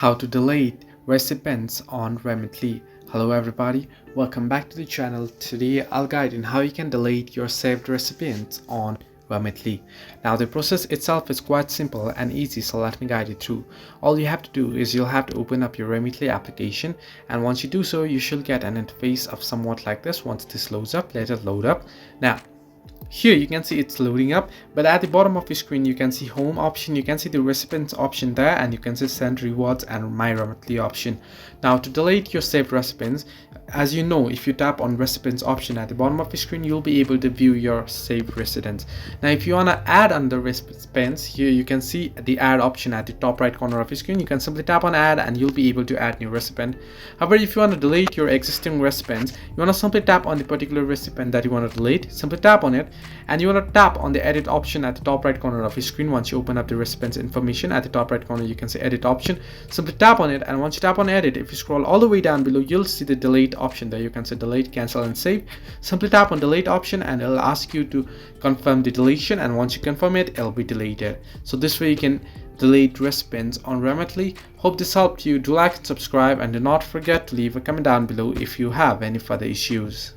How to delete recipients on Remitly. Hello everybody, welcome back to the channel. Today I'll guide in how you can delete your saved recipients on Remitly. Now the process itself is quite simple and easy, so let me guide you through. All you have to do is you'll have to open up your Remitly application, and once you do so you should get an interface of somewhat like this. Once this loads up, let it load up. Now here you can see it's loading up, but at the bottom of your screen you can see home option, you can see the recipients option there, and you can see send rewards and my Remitly option. Now to delete your saved recipients, as you know, if you tap on recipients option at the bottom of your screen, you'll be able to view your saved residents. Now if you want to add under recipients, here you can see the add option at the top right corner of your screen. You can simply tap on add and you'll be able to add new recipient. However, if you want to delete your existing recipients, you want to simply tap on the particular recipient that you want to delete, simply tap on it, and you want to tap on the edit option at the top right corner of your screen. Once you open up the recipient's information at the top right corner, you can see edit option, simply tap on it, and once you tap on edit, if you scroll all the way down below, you'll see the delete option there. You can say delete, cancel and save. Simply tap on delete option and it'll ask you to confirm the deletion, and once you confirm it, it'll be deleted. So this way you can delete recipients on Remitly. Hope this helped you. Do like and subscribe, and do not forget to leave a comment down below if you have any further issues.